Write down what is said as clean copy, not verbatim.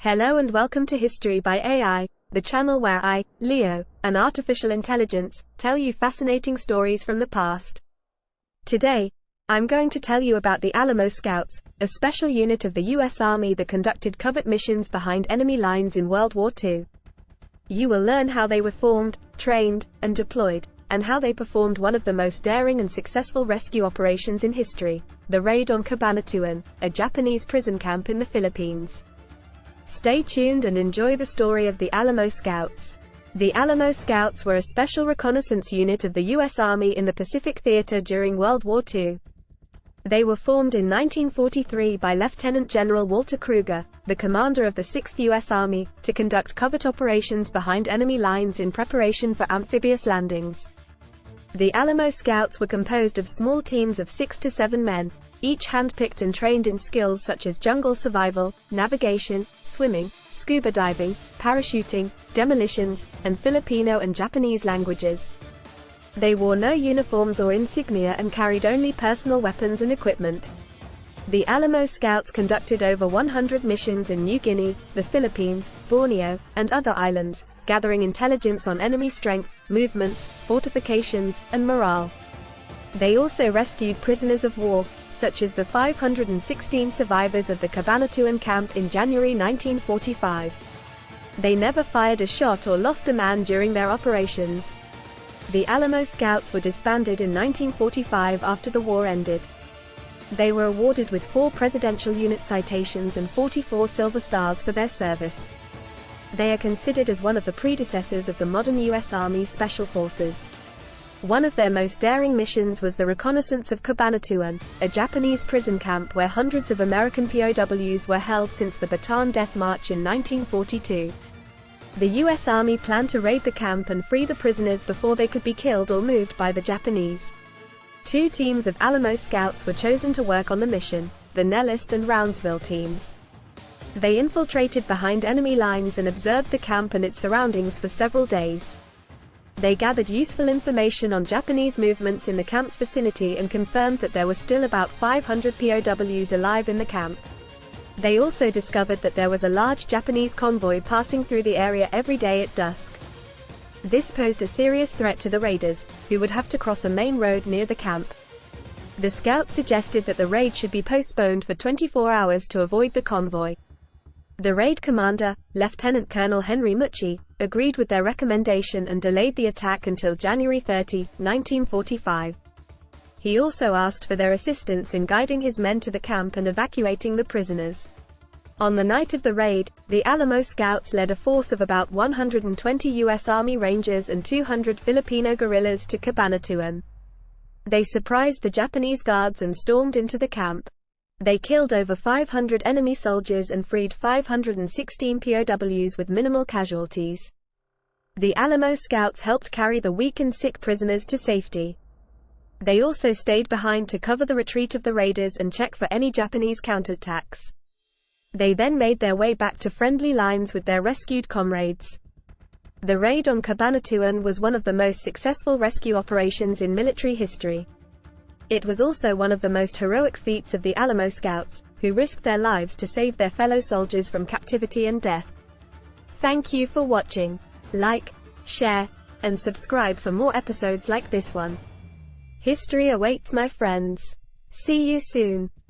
Hello and welcome to History by AI, the channel where I, Leo, an artificial intelligence, tell you fascinating stories from the past. Today, I'm going to tell you about the Alamo Scouts, a special unit of the U.S. Army that conducted covert missions behind enemy lines in World War II. You will learn how they were formed, trained, and deployed, and how they performed one of the most daring and successful rescue operations in history, the raid on Cabanatuan, a Japanese prison camp in the Philippines. Stay tuned and enjoy the story of the Alamo Scouts. The Alamo Scouts were a special reconnaissance unit of the U.S. Army in the Pacific Theater during World War II. They were formed in 1943 by Lieutenant General Walter Kruger, the commander of the 6th U.S. Army, to conduct covert operations behind enemy lines in preparation for amphibious landings. The Alamo Scouts were composed of small teams of 6 to 7 men, each handpicked and trained in skills such as jungle survival, navigation, swimming, scuba diving, parachuting, demolitions, and Filipino and Japanese languages. They wore no uniforms or insignia and carried only personal weapons and equipment. The Alamo Scouts conducted over 100 missions in New Guinea, the Philippines, Borneo, and other islands, gathering intelligence on enemy strength, movements, fortifications, and morale. They also rescued prisoners of war, such as the 516 survivors of the Cabanatuan camp in January 1945. They never fired a shot or lost a man during their operations. The Alamo Scouts were disbanded in 1945 after the war ended. They were awarded with 4 Presidential Unit citations and 44 Silver Stars for their service. They are considered as one of the predecessors of the modern U.S. Army Special Forces. One of their most daring missions was the reconnaissance of Cabanatuan, a Japanese prison camp where hundreds of American POWs were held since the Bataan Death March in 1942. The U.S. Army planned to raid the camp and free the prisoners before they could be killed or moved by the Japanese. 2 teams of Alamo Scouts were chosen to work on the mission, the Nellist and Roundsville teams. They infiltrated behind enemy lines and observed the camp and its surroundings for several days. They gathered useful information on Japanese movements in the camp's vicinity and confirmed that there were still about 500 POWs alive in the camp. They also discovered that there was a large Japanese convoy passing through the area every day at dusk. This posed a serious threat to the raiders, who would have to cross a main road near the camp. The scouts suggested that the raid should be postponed for 24 hours to avoid the convoy. The raid commander, Lieutenant Colonel Henry Mucci, agreed with their recommendation and delayed the attack until January 30, 1945. He also asked for their assistance in guiding his men to the camp and evacuating the prisoners. On the night of the raid, the Alamo Scouts led a force of about 120 U.S. Army Rangers and 200 Filipino guerrillas to Cabanatuan. They surprised the Japanese guards and stormed into the camp. They killed over 500 enemy soldiers and freed 516 POWs with minimal casualties. The Alamo Scouts helped carry the weak and sick prisoners to safety. They also stayed behind to cover the retreat of the raiders and check for any Japanese counterattacks. They then made their way back to friendly lines with their rescued comrades. The raid on Cabanatuan was one of the most successful rescue operations in military history. It was also one of the most heroic feats of the Alamo Scouts, who risked their lives to save their fellow soldiers from captivity and death. Thank you for watching. Like, share, and subscribe for more episodes like this one. History awaits, my friends. See you soon.